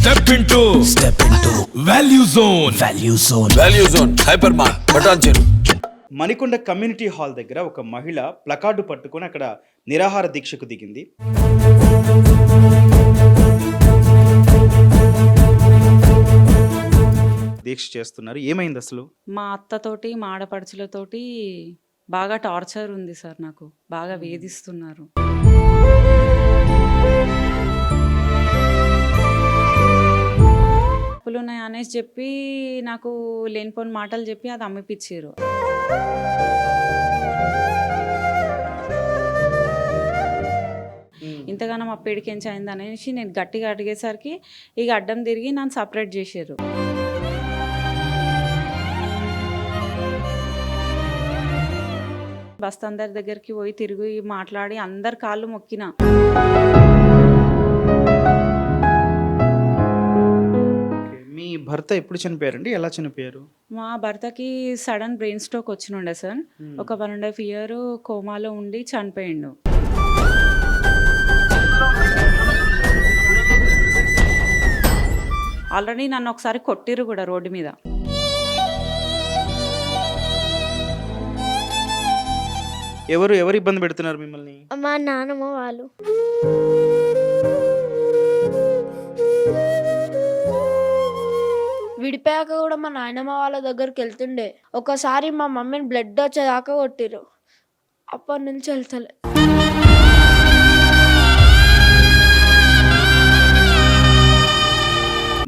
Step into Value Zone. Value Zone. Hypermart. Patancheru. Manikonda community hall దగ్గర ఒక మహిళ placard పట్టుకొని అక్కడ నిరాహార దీక్షకు దిగింది. దీక్ష చేస్తున్నారు. ఏమైంది అసలు? మా అత్తతోటి మా ఆడపడుచులతోటి బాగా టార్చర్ ఉంది సార్. నాకు బాగా వేధిస్తున్నారు. అప్పులు ఉన్నాయి అనేసి చెప్పి నాకు లేనిపోని మాటలు చెప్పి అది అమ్మిపిచ్చారు. ఇంతగానో మా పేడికెంచి అయింది అనేసి నేను గట్టిగా అడిగేసరికి ఇక అడ్డం తిరిగి నన్ను సపరేట్ చేసారు. బస్ అందరి దగ్గరికి పోయి తిరిగి మాట్లాడి అందరి కాళ్ళు మొక్కిన. మీ భర్త ఎప్పుడు చనిపోయారండి? ఎలా చనిపోయారు? మా భర్తకి సడన్ బ్రెయిన్ స్ట్రోక్ వచ్చినుండే సార్. ఒక 1.5 ఇయర్ కోమాలో ఉండి చనిపోయిండు. ఆల్రెడీ నన్ను ఒకసారి కొట్టిరు కూడా రోడ్డు మీద. ఎవరు ఇబ్బంది పెడుతున్నారు మిమ్మల్ని? మా నాన్నమ్మ వాళ్ళు. విడిపోయాక కూడా మా నాయనమ్మ వాళ్ళ దగ్గరికి వెళ్తుండే. ఒకసారి మా మమ్మీని బ్లడ్ వచ్చేదాకా కొట్టిరు. అప్పటి నుంచి వెళ్తలే.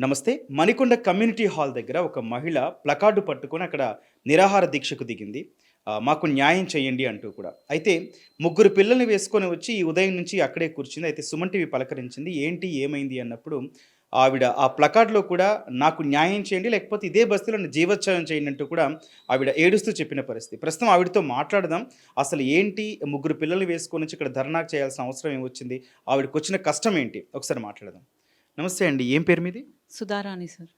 నమస్తే. మణికొండ కమ్యూనిటీ హాల్ దగ్గర ఒక మహిళ ప్లకార్డు పట్టుకొని అక్కడ నిరాహార దీక్షకు దిగింది. మాకు న్యాయం చేయండి అంటూ కూడా. అయితే 3 పిల్లల్ని వేసుకొని వచ్చి ఈ ఉదయం నుంచి అక్కడే కూర్చుంది. అయితే సుమన్ టీవీ పలకరించింది. ఏంటి ఏమైంది అన్నప్పుడు ఆవిడ ఆ ప్లకార్డులో కూడా నాకు న్యాయం చేయండి, లేకపోతే ఇదే బస్తీలో జీవోత్సవం చేయండి అంటూ కూడా ఆవిడ ఏడుస్తూ చెప్పిన పరిస్థితి. ప్రస్తుతం ఆవిడతో మాట్లాడదాం. అసలు ఏంటి 3 పిల్లల్ని వేసుకొని వచ్చి ఇక్కడ ధర్నాకు చేయాల్సిన అవసరం ఏమొచ్చింది, ఆవిడకి వచ్చిన కష్టం ఏంటి, ఒకసారి మాట్లాడదాం. నమస్తే అండి. ఏం పేరు మీది? సుధారాణి సార్.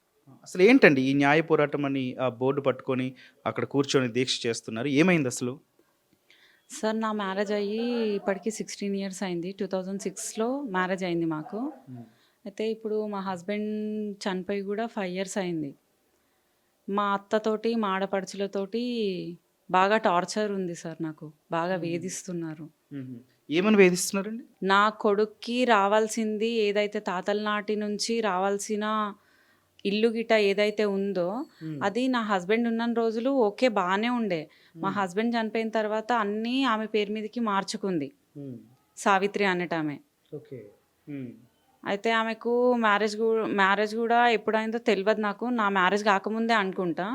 అసలు ఏంటండి ఈ న్యాయ పోరాటం అని ఆ బోర్డు పట్టుకొని అక్కడ కూర్చొని దీక్ష చేస్తున్నారు? ఏమైంది అసలు? సార్ నా మ్యారేజ్ అయ్యి ఇప్పటికి 16 ఇయర్స్ అయింది. 2006లో మ్యారేజ్ అయింది మాకు. అయితే ఇప్పుడు మా హస్బెండ్ చనిపోయి కూడా 5 ఇయర్స్ అయింది. మా అత్తతోటి మా ఆడపడుచులతోటి బాగా టార్చర్ ఉంది సార్. నాకు బాగా వేధిస్తున్నారు. ఏమని వేధిస్తున్నారండి? నా కొడుక్కి రావాల్సింది ఏదైతే తాతల నాటి నుంచి రావాల్సిన ఇల్లు గిట్ట ఏదైతే ఉందో అది నా హస్బెండ్ ఉన్న రోజులు ఓకే బాగానే ఉండే. మా హస్బెండ్ చనిపోయిన తర్వాత అన్నీ ఆమె పేరు మీదకి మార్చుకుంది. సావిత్రి అనేటామె. అయితే ఆమెకు మ్యారేజ్ కూడా ఎప్పుడైందో తెలియదు నాకు. నా మ్యారేజ్ కాకముందే అనుకుంటా.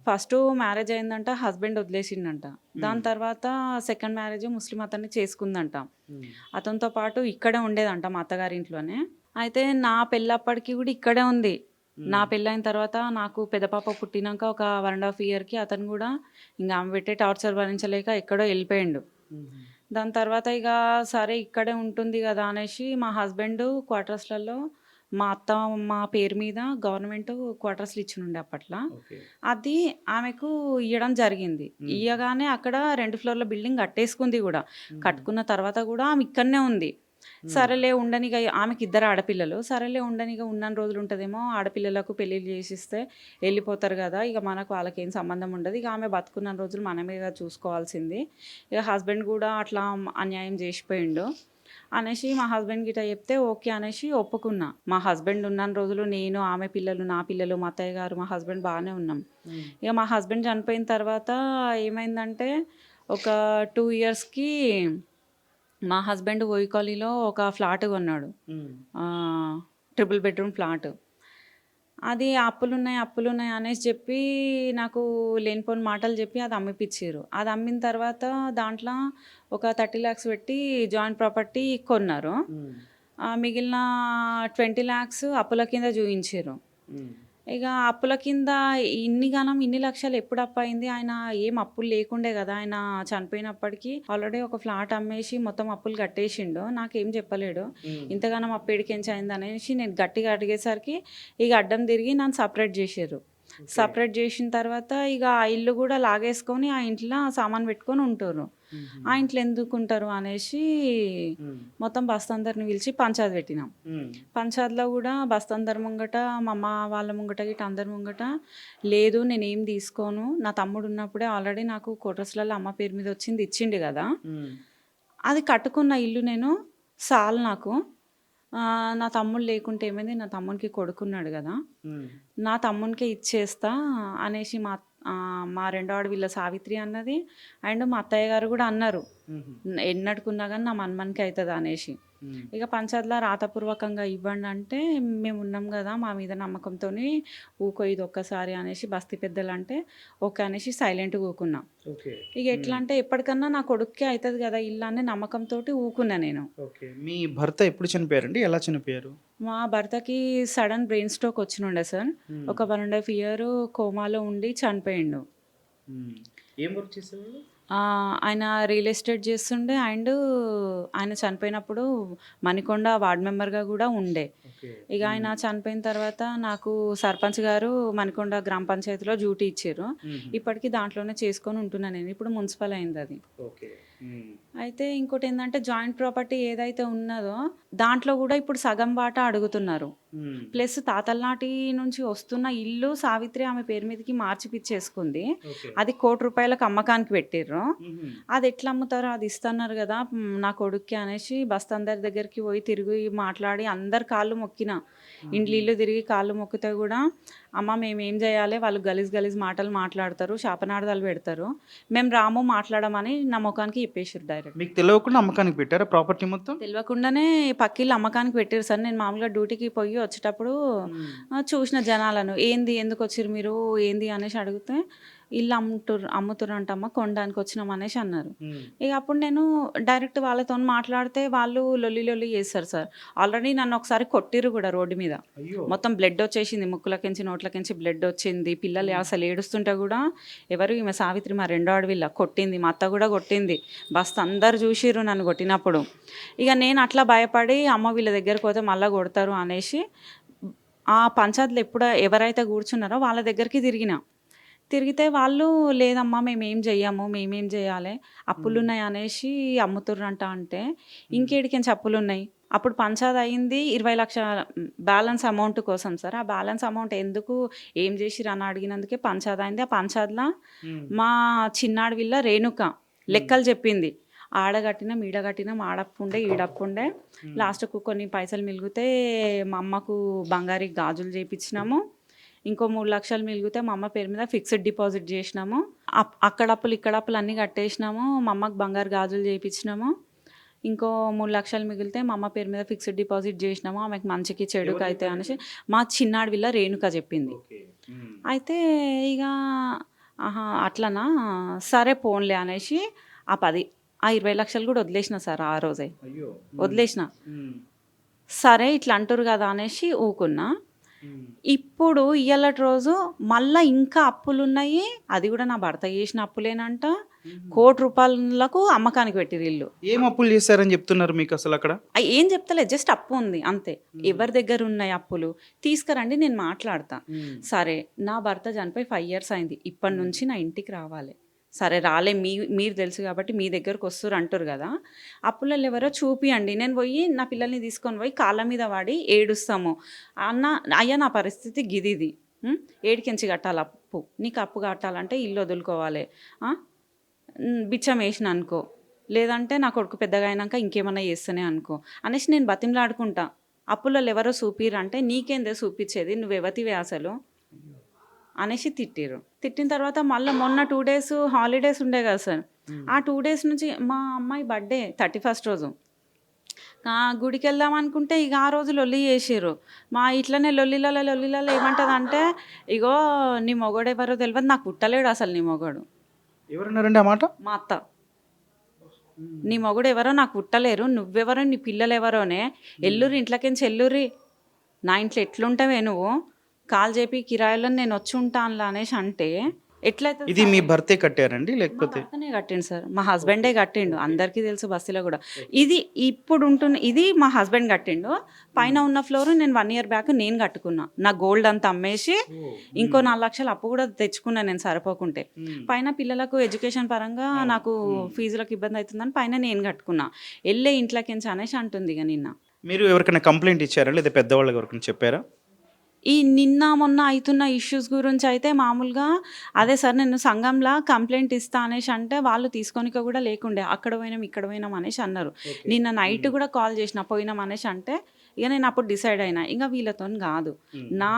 ఫస్ట్ మ్యారేజ్ అయిందంట, హస్బెండ్ వదిలేసిండంట. దాని తర్వాత సెకండ్ మ్యారేజ్ ముస్లిం అతన్ని చేసుకుందంట. అతనితో పాటు ఇక్కడే ఉండేదంట మా అత్తగారి ఇంట్లోనే. అయితే నా పెళ్ళప్పటికి కూడా ఇక్కడే ఉంది. నా పెళ్ళైన తర్వాత నాకు పెద్ద పాప పుట్టినాక ఒక 1.5 ఇయర్కి అతను కూడా ఇంకా ఆమె పెట్టే టార్చర్ భరించలేక ఎక్కడో వెళ్ళిపోయిండు. దాని తర్వాత ఇక సరే ఇక్కడే ఉంటుంది కదా అనేసి మా హస్బెండ్ క్వార్టర్స్లలో మా అత్త మా పేరు మీద గవర్నమెంట్ క్వార్టర్స్లు ఇచ్చినుండే అప్పట్లో. అది ఆమెకు ఇవ్వడం జరిగింది. ఇవ్వగానే అక్కడ 2 ఫ్లోర్ల బిల్డింగ్ కట్టేసుకుంది కూడా. కట్టుకున్న తర్వాత కూడా ఆమె ఇక్కడనే ఉంది. సరేలే ఉండనిగా, ఆమెకి 2 ఆడపిల్లలు. సరేలే ఉండనిగా ఉన్న రోజులు ఉంటుందేమో, ఆడపిల్లలకు పెళ్ళిళ్ళు చేసిస్తే వెళ్ళిపోతారు కదా, ఇక మనకు వాళ్ళకి ఏం సంబంధం ఉండదు, ఇక ఆమె బతుకున్న రోజులు మనమే చూసుకోవాల్సింది, ఇక హస్బెండ్ కూడా అట్లా అన్యాయం చేసిపోయిండు అనేసి మా హస్బెండ్ గిట్ట చెప్తే ఓకే అనేసి ఒప్పుకున్నా. మా హస్బెండ్ ఉన్న రోజులు నేను, ఆమె పిల్లలు, నా పిల్లలు, మా అత్తయ్య గారు, మా హస్బెండ్ బాగానే ఉన్నాం. ఇక మా హస్బెండ్ చనిపోయిన తర్వాత ఏమైందంటే ఒక 2 ఇయర్స్కి మా హస్బెండ్ ఓయికాలీలో ఒక ఫ్లాట్ కొన్నాడు. 3 బెడ్రూమ్ ఫ్లాట్. అది అప్పులున్నాయి అనేసి చెప్పి నాకు లేనిపోని మాటలు చెప్పి అది అమ్మిపిచ్చారు. అది అమ్మిన తర్వాత దాంట్లో ఒక 30 lakhs పెట్టి జాయింట్ ప్రాపర్టీ కొన్నారు. మిగిలిన 20 lakhs అప్పుల కింద చూపించారు. ఇక అప్పుల కింద ఇన్ని లక్షలు ఎప్పుడు అప్పు అయింది? ఆయన ఏం అప్పులు లేకుండే కదా. ఆయన చనిపోయినప్పటికీ ఆల్రెడీ ఒక ఫ్లాట్ అమ్మేసి మొత్తం అప్పులు కట్టేసిండు. నాకేం చెప్పలేడు. ఇంతగానో మా పేడికెంచి అయింది అనేసి నేను గట్టిగా అడిగేసరికి ఇక అడ్డం తిరిగి నన్ను సపరేట్ చేసారు. సపరేట్ చేసిన తర్వాత ఇక ఆ ఇల్లు కూడా లాగేసుకొని ఆ ఇంట్లో సామాన్ పెట్టుకొని ఉంటారు. ఆ ఇంట్లో ఎందుకు ఉంటారు అనేసి మొత్తం బస్తందరిని పిలిచి పంచాయతీ పెట్టినాం. పంచాయతీలో కూడా బస్తందరి ముంగట మా అమ్మ వాళ్ళ ముంగట గిట్ట అందరి ముంగట లేదు నేనేం తీసుకోను, నా తమ్ముడు ఉన్నప్పుడే ఆల్రెడీ నాకు కోటర్స్లలో అమ్మ పేరు మీద వచ్చింది ఇచ్చిండు కదా, అది కట్టుకున్న ఇల్లు నేను సాల్ నాకు, నా తమ్ముడు లేకుంటే ఏమైంది, నా తమ్మునికి కొడుకున్నాడు కదా, నా తమ్మునికే ఇచ్చేస్తా అనేసి మా రెండో ఆడవిల్ల సావిత్రి అన్నది అండ్ మా అత్తయ్య గారు కూడా అన్నారు ఎన్నడుకున్నా కానీ నా మన్మన్కి అవుతుంది అనేసి. ఇక పంచాయతీలో రాతపూర్వకంగా ఇవ్వండి అంటే మేము ఉన్నాం కదా మా మీద నమ్మకంతో ఊకో ఇది ఒక్కసారి అనేసి బస్తీ పెద్దలు అంటే ఓకే అనేసి సైలెంట్గా ఊకున్నా. ఇక ఎట్లా అంటే ఎప్పటికన్నా నా కొడుక్కే అవుతుంది కదా ఇల్లు అనే నమ్మకంతో ఊకున్నా నేను. మీ భర్త ఎప్పుడు చనిపోయారండి, ఎలా చనిపోయారు? మా భర్తకి సడన్ బ్రెయిన్ స్ట్రోక్ వచ్చినుండే సార్, ఒక 1.5 year కోమాలో ఉండి చనిపోయిండు. ఏం వర్క్ చేసేవాళ్ళు? ఆయన రియల్ ఎస్టేట్ చేస్తుండే అండ్ ఆయన చనిపోయినప్పుడు మణికొండ వార్డ్ మెంబర్గా కూడా ఉండే. ఇక ఆయన చనిపోయిన తర్వాత నాకు సర్పంచ్ గారు మణికొండ గ్రామ పంచాయతీలో డ్యూటీ ఇచ్చారు. ఇప్పటికీ దాంట్లోనే చేసుకొని ఉంటున్నాను నేను, ఇప్పుడు మున్సిపల్ అయింది అది. అయితే ఇంకోటి ఏంటంటే జాయింట్ ప్రాపర్టీ ఏదైతే ఉన్నదో దాంట్లో కూడా ఇప్పుడు సగం వాటా అడుగుతున్నారు. ప్లస్ తాతల నాటి నుంచి వస్తున్న ఇల్లు సావిత్రి ఆమె పేరు మీదకి మార్చిపిచ్చేసుకుంది, అది ₹1,00,00,000 అమ్మకానికి పెట్టిర్రు. అది ఎట్లా అమ్ముతారో అది ఇస్తున్నారు కదా నా కొడుక్కి అనేసి బస్తందరి దగ్గరికి పోయి తిరిగి మాట్లాడి అందరు కాళ్ళు మొక్కిన, ఇండ్లు తిరిగి కాళ్ళు మొక్కితే కూడా అమ్మ మేమేం చేయాలి, వాళ్ళు గలీజ్ మాటలు మాట్లాడతారు, శాపనార్థాలు పెడతారు, మేము రాము మాట్లాడమని నా ముఖానికి చెప్పేసారు డైరెక్ట్. మీకు తెలియకుండా అమ్మకానికి పెట్టారా ప్రాపర్టీ మొత్తం? తెలియకుండానే పక్కిళ్ళు అమ్మకానికి పెట్టారు సార్. నేను మామూలుగా డ్యూటీకి పోయి వచ్చేటప్పుడు చూసిన జనాలను ఏంది ఎందుకు వచ్చారు మీరు ఏంది అనేసి అడిగితే ఇల్లు అమ్ముతురంటమ్మ కొనడానికి వచ్చినాం అనేసి అన్నారు. ఇక అప్పుడు నేను డైరెక్ట్ వాళ్ళతో మాట్లాడితే వాళ్ళు లొల్లి చేస్తారు సార్. ఆల్రెడీ నన్ను ఒకసారి కొట్టిరు కూడా రోడ్డు మీద, మొత్తం బ్లడ్ వచ్చేసింది, ముక్కులకించి నోట్లకించి బ్లడ్ వచ్చింది, పిల్లలు అసలు ఏడుస్తుంటే కూడా ఎవరు ఈమె సావిత్రి మా రెండో ఆడవిల్ల కొట్టింది, మా అత్త కూడా కొట్టింది, బస్ అందరు చూసిర్రు నన్ను కొట్టినప్పుడు. ఇక నేను అట్లా భయపడి అమ్మ వీళ్ళ దగ్గరకు పోతే మళ్ళీ కొడతారు అనేసి ఆ పంచాయతీలో ఎవరైతే కూర్చున్నారో వాళ్ళ దగ్గరికి తిరిగితే వాళ్ళు లేదమ్మా మేమేం చెయ్యము, మేమేం చేయాలి, అప్పులున్నాయి అనేసి అమ్ముతుర్రంట అంటే ఇంకేడికించి అప్పులున్నాయి. అప్పుడు పంచాయతీ అయింది 20 లక్షల బ్యాలెన్స్ అమౌంట్ కోసం సార్. ఆ బ్యాలెన్స్ అమౌంట్ ఎందుకు ఏం చేసిరు అని అడిగినందుకే పంచాయతీ అయింది. ఆ పంచాయతీలో మా చిన్నాడు వీళ్ళ రేణుక లెక్కలు చెప్పింది, ఆడగట్టినాం ఈడగట్టినాం, ఆడప్పుండే ఈడప్పుండే, లాస్ట్కు కొన్ని పైసలు మిగిలితే మా అమ్మకు బంగారీ గాజులు చేయించినాము, ఇంకో 3 లక్షలు మిగిలితే మా అమ్మ పేరు మీద ఫిక్స్డ్ డిపాజిట్ చేసినాము, అక్కడప్పులు ఇక్కడప్పులు అన్నీ కట్టేసినాము, మా అమ్మకు బంగారు గాజులు చేయించినాము, ఇంకో 3 లక్షలు మిగిలితే మా అమ్మ పేరు మీద ఫిక్స్డ్ డిపాజిట్ చేసినాము, ఆమెకు మంచికి చెడుకు అయితే అనేసి మా చిన్నాడు వీళ్ళ రేణుక చెప్పింది. అయితే ఇక అట్లనా సరే పోన్లే అనేసి ఆ 20 లక్షలు కూడా వదిలేసిన సార్. ఆ రోజే వదిలేసిన. సరే ఇట్లా అంటారు కదా అనేసి ఊకున్నా. ఇప్పుడు ఇయ్యాలటి రోజు మళ్ళీ ఇంకా అప్పులు ఉన్నాయి, అది కూడా నా భర్త చేసిన అప్పులేనంట, ₹1,00,00,000 అమ్మకానికి పెట్టిరు ఇల్లు. ఏం అప్పులు చేశారని చెప్తున్నారు మీకు అసలు అక్కడ? ఏం చెప్తలే, జస్ట్ అప్పు ఉంది అంతే. ఎవరి దగ్గర ఉన్నాయి అప్పులు తీసుకురండి నేను మాట్లాడతా. సరే నా భర్త చనిపోయి 5 years అయింది, ఇప్పటి నుంచి నా ఇంటికి రావాలి. సరే రాలే, మీరు తెలుసు కాబట్టి మీ దగ్గరకు వస్తారు అంటారు కదా, అప్పులలో ఎవరో చూపియండి, నేను పోయి నా పిల్లల్ని తీసుకొని పోయి కాళ్ళ మీద వాడి ఏడుస్తాము అయ్యా నా పరిస్థితి గిదిది, ఏడికించి కట్టాలి అప్పు, నీకు అప్పు కట్టాలంటే ఇల్లు వదులుకోవాలి, బిచ్చం వేసిన అనుకో, లేదంటే నా కొడుకు పెద్దగా అయినాక ఇంకేమన్నా చేస్తూనే అనుకో అనేసి నేను బతిమలాడుకుంటా. అప్పులలో ఎవరో చూపిరంటే నీకేందే చూపించేది, నువ్వెవతివే అసలు అనేసి తిట్టిన తర్వాత మళ్ళీ మొన్న 2 days హాలిడేస్ ఉండే కదా సార్, ఆ 2 days నుంచి మా అమ్మాయి బర్త్డే 31st రోజు గుడికి వెళ్దాం అనుకుంటే ఇక ఆ రోజు లొల్లి చేసిర్రు. మా ఇట్లనే లొల్లిలలో ఏమంటుంది అంటే, ఇగో నీ మొగడు ఎవరో తెలియదు, నాకు పుట్టలేడు అసలు నీ మొగడు. ఎవరన్నారండి ఆ మాట? మా అత్త. నీ మొగుడు ఎవరో నాకు పుట్టలేరు, నువ్వెవరో నీ పిల్లలు ఎవరోనే, ఎల్లురి ఇంట్లోకించి ఎల్లురి, నా ఇంట్లో ఎట్లుంటావే నువ్వు, కాల్ చెప్పి కిరాయిలో నేను వచ్చి ఉంటానులా అనేసి అంటే ఎట్లయితే ఇది మీ భర్తే కట్టారండి మా లేకపోతే? భర్తనే కట్టిండు సార్, మా హస్బెండే కట్టిండు, అందరికీ తెలుసు బస్తీలో కూడా. ఇది ఇప్పుడు ఉంటున్న ఇది మా హస్బెండ్ కట్టిండు. పైన ఉన్న ఫ్లోర్ నేను 1 ఇయర్ బ్యాక్ నేను కట్టుకున్నా. నా గోల్డ్ అంతా అమ్మేసి ఇంకో 4 లక్షలు అప్పు కూడా తెచ్చుకున్నా నేను సరిపోకుంటే. పైన పిల్లలకు ఎడ్యుకేషన్ పరంగా నాకు ఫీజులకు ఇబ్బంది అవుతుందని పైన నేను కట్టుకున్నా. వెళ్ళే ఇంట్లోకించి అనేసి అంటుంది ఇక నిన్న. మీరు ఎవరికైనా కంప్లైంట్ ఇచ్చారా లేదా పెద్దవాళ్ళకి ఎవరికైనా చెప్పారా? ఈ నిన్న మొన్న అవుతున్న ఇష్యూస్ గురించి అయితే మామూలుగా అదే సార్, నేను సంఘంలో కంప్లైంట్ ఇస్తా అనేసి అంటే వాళ్ళు తీసుకోనిక కూడా లేకుండే, అక్కడ పోయినాం ఇక్కడ పోయినాం అనేసి అన్నారు. నిన్న నైట్ కూడా కాల్ చేసిన పోయినాం అనేసి అంటే ఇక నేను అప్పుడు డిసైడ్ అయినా ఇంకా వీళ్ళతో కాదు, నా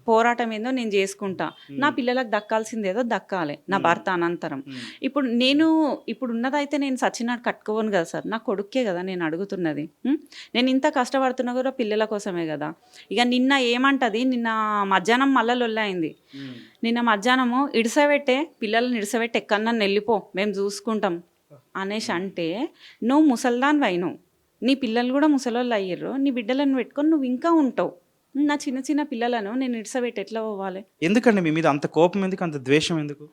పోరాటం ఏందో నేను చేసుకుంటా, నా పిల్లలకు దక్కాల్సింది ఏదో దక్కాలి నా భర్త అనంతరం. ఇప్పుడు నేను ఇప్పుడు ఉన్నదైతే నేను సచ్చినాడు కట్టుకోను కదా సార్, నా కొడుకే కదా నేను అడుగుతున్నది. నేను ఇంత కష్టపడుతున్నా కూడా పిల్లల కోసమే కదా. ఇక నిన్న ఏమంటది, నిన్న మధ్యాహ్నం మళ్ళా లొల్లయింది. నిన్న మధ్యాహ్నము ఇడిసబెట్టే పిల్లల్ని ఇడిసబెట్టి ఎక్కడన్నా వెళ్ళిపో మేము చూసుకుంటాం అనేసి అంటే, నువ్వు ముసల్దాన్ వైను, నీ పిల్లలు కూడా ముసలోళ్ళు అయ్యారు, నీ బిడ్డలను పెట్టుకొని నువ్వు ఇంకా ఉంటావు, నా చిన్న చిన్న పిల్లలను నేను ఇడిసబెట్టి ఎట్లా పోవాలి? ఎందుకండి మీ మీద అంత కోపం ఎందుకు, అంత ద్వేషం ఎందుకు?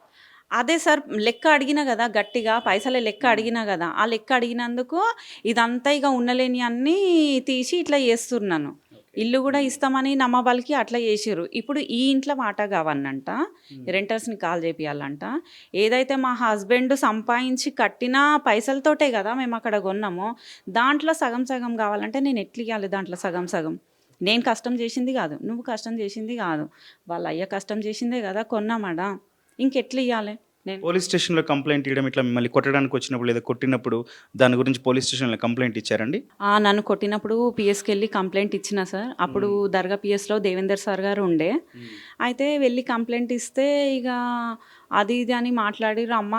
అదే సార్, లెక్క అడిగినా కదా గట్టిగా, పైసలే లెక్క అడిగినా కదా, ఆ లెక్క అడిగినందుకు ఇదంతా ఇక ఉండలేని అన్నీ తీసి ఇట్లా చేస్తున్నాను. ఇల్లు కూడా ఇస్తామని నమ్మబలికి అట్లా చేసిర్రు. ఇప్పుడు ఈ ఇంట్లో మాట కావన్నంట, రెంటర్స్ని కాల్ చేపియాలంట. ఏదైతే మా హస్బెండ్ సంపాదించి కట్టిన పైసలతోటే కదా మేము అక్కడ కొన్నామో, దాంట్లో సగం సగం కావాలంటే నేను ఎట్లా ఇవ్వాలి? దాంట్లో సగం సగం నేను కష్టం చేసింది కాదు, నువ్వు కష్టం చేసింది కాదు, వాళ్ళ అయ్య కష్టం చేసిందే కదా కొన్నామాడా, ఇంకెట్లా ఇవ్వాలి నేను? పోలీస్ స్టేషన్లో కంప్లైంట్ ఇవ్వడం, ఇట్లా మిమ్మల్ని కొట్టడానికి వచ్చినప్పుడు లేదా కొట్టినప్పుడు దాని గురించి పోలీస్ స్టేషన్లో కంప్లైంట్ ఇచ్చారండి? నన్ను కొట్టినప్పుడు పిఎస్కి వెళ్ళి కంప్లైంట్ ఇచ్చిన సార్. అప్పుడు దర్గా పిఎస్లో దేవేందర్ సార్ గారు ఉండే. అయితే వెళ్ళి కంప్లైంట్ ఇస్తే ఇక అది ఇది అని మాట్లాడిర్రు. అమ్మ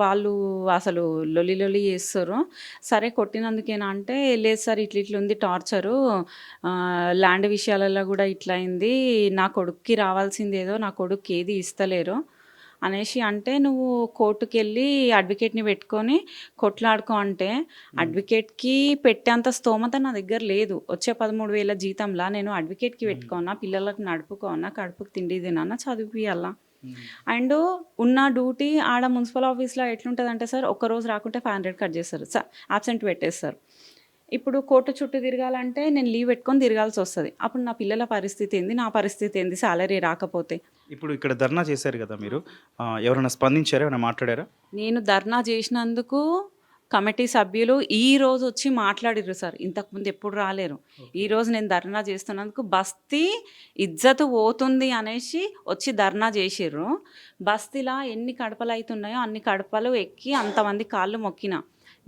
వాళ్ళు అసలు లొల్లి లొల్లి చేస్తారు. సరే కొట్టినందుకేనా అంటే, లేదు సార్ ఇట్లా ఇట్లా ఉంది టార్చరు, ల్యాండ్ విషయాలలో కూడా ఇట్లా అయింది, నా కొడుక్కి రావాల్సింది ఏదో నా కొడుక్కి ఏది ఇస్తలేరు అనేసి అంటే, నువ్వు కోర్టుకి వెళ్ళి అడ్వకేట్ని పెట్టుకొని కొట్లాడుకో అంటే, అడ్వకేట్కి పెట్టేంత స్తోమత నా దగ్గర లేదు. వచ్చే 13,000 జీతంలా నేను అడ్వకేట్కి పెట్టుకోనా, పిల్లలకు నడుపుకోనా, కడుపుకి తిండి తినా, చదివియాలా. అండ్ ఉన్న డ్యూటీ ఆడ మున్సిపల్ ఆఫీస్లో ఎట్లుంటుందంటే సార్, ఒక్కరోజు రాకుంటే 500 కట్ చేస్తారు, ఆబ్సెంట్ పెట్టేస్తారు. ఇప్పుడు కోర్టు చుట్టూ తిరగాలంటే నేను లీవ్ పెట్టుకొని తిరగాల్సి వస్తుంది. అప్పుడు నా పిల్లల పరిస్థితి ఏంది, నా పరిస్థితి ఏంది, శాలరీ రాకపోతే? ఇప్పుడు ఇక్కడ ధర్నా చేశారు కదా మీరు, ఎవరైనా స్పందించారా, ఏమైనా మాట్లాడారా? నేను ధర్నా చేసినందుకు కమిటీ సభ్యులు ఈ రోజు వచ్చి మాట్లాడిర్రు సార్, ఇంతకుముందు ఎప్పుడు రాలేరు. ఈరోజు నేను ధర్నా చేస్తున్నందుకు బస్తీ ఇజ్జత్ పోతుంది అనేసి వచ్చి ధర్నా చేసిర్రు. బస్తీలా ఎన్ని కడపలు అవుతున్నాయో అన్ని కడపలు ఎక్కి అంతమంది కాళ్ళు మొక్కిన,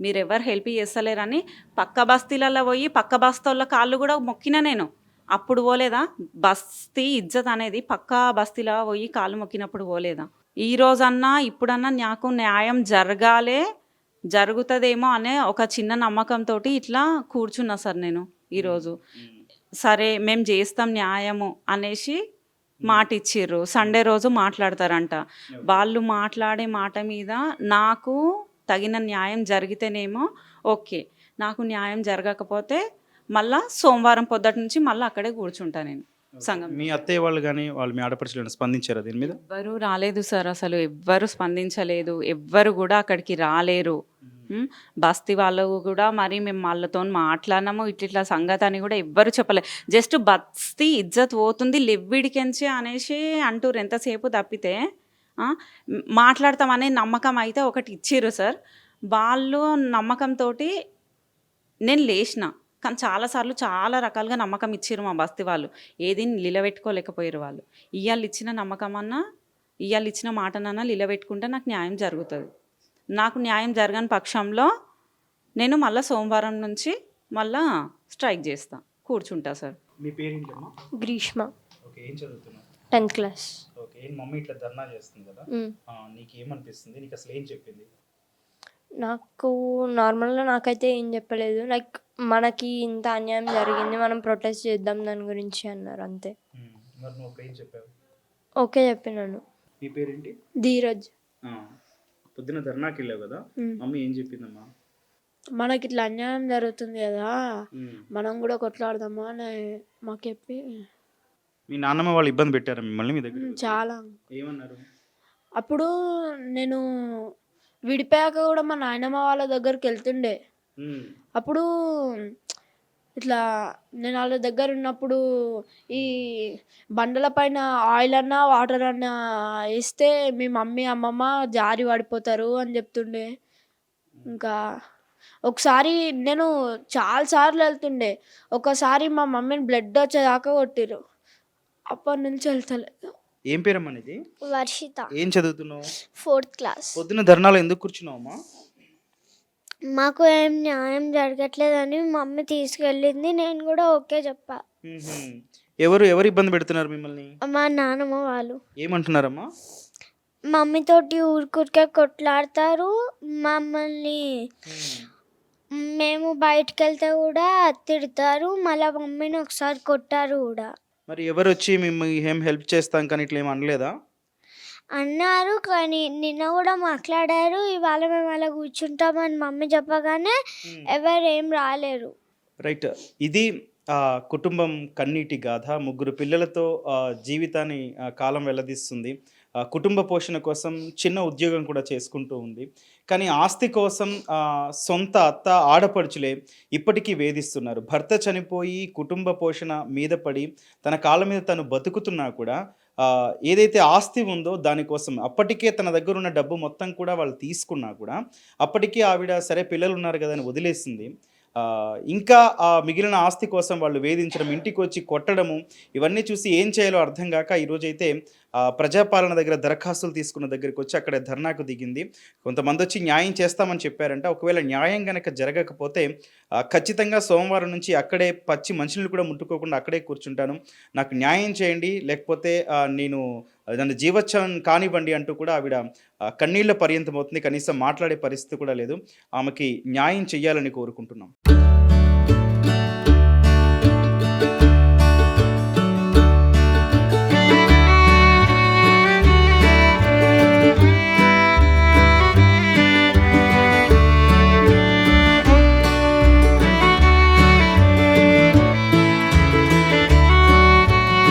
మీరు ఎవరు హెల్ప్ చేస్తలేరని పక్క బస్తీలలో పోయి పక్క బస్తీల కాళ్ళు కూడా మొక్కిన నేను. అప్పుడు పోలేదా బస్తీ ఇజ్జత్ అనేది? పక్క బస్తీలో పోయి కాళ్ళు మొక్కినప్పుడు పోలేదా? ఈ రోజన్నా ఇప్పుడన్నా నాకు న్యాయం జరుగుతుందేమో అనే ఒక చిన్న నమ్మకంతో ఇట్లా కూర్చున్నా సార్ నేను ఈరోజు. సరే మేము చేస్తాం న్యాయము అనేసి మాట ఇచ్చిర్రు. సండే రోజు మాట్లాడతారంట. వాళ్ళు మాట్లాడే మాట మీద నాకు తగిన న్యాయం జరిగితేనేమో ఓకే, నాకు న్యాయం జరగకపోతే మళ్ళా సోమవారం పొద్దుటి నుంచి మళ్ళీ అక్కడే కూర్చుంటా నేను సంఘం. మీ అత్తయ్య వాళ్ళు కానీ వాళ్ళు మీ ఆడపడుచులు స్పందించారా దీని మీద? ఎవ్వరు రాలేదు సార్, అసలు ఎవ్వరు స్పందించలేదు, ఎవ్వరు కూడా అక్కడికి రాలేరు. బస్తీ వాళ్ళు కూడా మరి మేము వాళ్ళతో మాట్లాడినాము ఇట్లా సంగతి అని కూడా ఎవ్వరు చెప్పలేదు. జస్ట్ బస్తీ ఇజ్జత్ పోతుంది లెవ్విడికెంచే అనేసి అంటారు ఎంతసేపు తప్పితే, మాట్లాడతామనే నమ్మకం అయితే ఒకటి ఇచ్చిర్రు సార్. వాళ్ళు నమ్మకంతో నేను లేచిన, కానీ చాలాసార్లు చాలా రకాలుగా నమ్మకం ఇచ్చిర్రు మా బస్తీ వాళ్ళు, ఏది నిలబెట్టుకోలేకపోయారు వాళ్ళు. ఇవాళ ఇచ్చిన నమ్మకం అన్నా, ఇవాళ ఇచ్చిన మాటనన్నా నిలబెట్టుకుంటే నాకు న్యాయం జరుగుతుంది. నాకు న్యాయం జరగని పక్షంలో నేను మళ్ళీ సోమవారం నుంచి మళ్ళా స్ట్రైక్ చేస్తా, కూర్చుంటా సార్. మీ పేరేంటమ్మా? గ్రీష్మ, ఓకే, ఏం చదువుతున్నావు? 10th class. ఓకే, ఏం మమ్మీ ఇట్లా ధర్నా చేస్తుంది కదా, నీకు ఏమనిపిస్తుంది, నీకు అసలు ఏం చెప్పింది? నాకు నార్మల్గా నాకైతే ఏం చెప్పలేదు, లైక్ మనకి ఇంత అన్యాయం జరిగింది మనం ప్రొటెస్ట్ చేద్దాం దాని గురించి అన్నారు అంతే. మరి నువ్వు ఏం చెప్పావు? ఓకే చెప్పినాను. నీ పేరేంటి? ధీరజ్. పొద్దున ధర్నాకి వెళ్ళావు కదా, మమ్మీ ఏం చెప్పిందమ్మా? మనకి ఇట్లా అన్యాయం జరుగుతుంది కదా, మనం కూడా కొట్లాడదామా అని మాకు చెప్పి మీ నాన్నమ్మ వాళ్ళు ఇబ్బంది పెట్టారా మిమ్మల్ని మీ దగ్గర? చాలా. ఏమన్నారు? అప్పుడు నేను విడిపోయాక కూడా మా నాయనమ్మ వాళ్ళ దగ్గరికి వెళ్తుండే. ఉమ్, అప్పుడు ఇట్లా నేను వాళ్ళ దగ్గర ఉన్నప్పుడు ఈ బండల పైన ఆయిల్ అన్నా వాటర్ అన్నా వేస్తే మీ మమ్మీ అమ్మమ్మ జారి పడిపోతారు అని చెప్తుండే. ఇంకా ఒకసారి నేను చాలా సార్లు వెళ్తుండే. ఒకసారి మా మమ్మీని బ్లడ్ వచ్చేదాకా కొట్టిర్రు. అప్పటి నుంచి వెళ్తలేదు. ఏం పేరమ్మా నీది? వర్షిత, ఏం చదువుతున్నావు? 4th class. పొద్దున్న ధర్నాలో ఎందుకు కూర్చున్నావమ్మా? మాకు ఏం న్యాయం జరగట్లేదని మమ్మీ తీసుకెళ్ళింది. నేను కూడా ఓకే చెప్పా. ఉహుం. ఎవరు ఎవరు ఇబ్బంది పెడుతున్నారు మిమ్మల్ని? మా నాన్నమ్మ వాళ్ళు ఏమంటున్నారమ్మా? మమ్మీతోటి ఊరికే కొట్లాడతారు. మమ్మల్ని మేము బయటకు వెళ్తే కూడా తిడతారు. మళ్ళీ మమ్మీని ఒకసారి కొట్టారు కూడా. మరి ఎవరు వచ్చి మిమ్మల్ని ఏం హెల్ప్ చేస్తాం కానీ ఇట్లా ఏం అనలేదా? అన్నారు కానీ నిన్న కూడా మాట్లాడారు. ఇవాళ మేము అలా కూర్చుంటామని మమ్మీ చెప్పగానే ఎవరు ఏం రాలేరు. రైట్. ఇది కుటుంబం కన్నీటి గాథ. ముగ్గురు పిల్లలతో జీవితాన్ని కాలం వెల్లదీస్తుంది. కుటుంబ పోషణ కోసం చిన్న ఉద్యోగం కూడా చేసుకుంటూ ఉంది. కానీ ఆస్తి కోసం సొంత అత్త ఆడపడుచులే ఇప్పటికీ వేధిస్తున్నారు. భర్త చనిపోయి కుటుంబ పోషణ మీద పడి తన కాళ్ళ మీద తను బతుకుతున్నా కూడా ఏదైతే ఆస్తి ఉందో దానికోసం అప్పటికే తన దగ్గర ఉన్న డబ్బు మొత్తం కూడా వాళ్ళు తీసుకున్నా కూడా అప్పటికీ ఆవిడ సరే పిల్లలు ఉన్నారు కదా అని వదిలేసింది. ఇంకా మిగిలిన ఆస్తి కోసం వాళ్ళు వేధించడం, ఇంటికి వచ్చి కొట్టడము, ఇవన్నీ చూసి ఏం చేయాలో అర్థం కాక ఈరోజైతే ప్రజాపాలన దగ్గర దరఖాస్తులు తీసుకున్న దగ్గరికి వచ్చి అక్కడ ధర్నాకు దిగింది. కొంతమంది వచ్చి న్యాయం చేస్తామని చెప్పారంట. ఒకవేళ న్యాయం కనుక జరగకపోతే ఖచ్చితంగా సోమవారం నుంచి అక్కడే పచ్చి మంచినీళ్ళు కూడా ముట్టుకోకుండా అక్కడే కూర్చుంటాను, నాకు న్యాయం చేయండి, లేకపోతే నేను నన్ను జీవోత్సవం కానివ్వండి అంటూ కూడా ఆవిడ కన్నీళ్ల పర్యంతం అవుతుంది. కనీసం మాట్లాడే పరిస్థితి కూడా లేదు. ఆమెకి న్యాయం చెయ్యాలని కోరుకుంటున్నాం.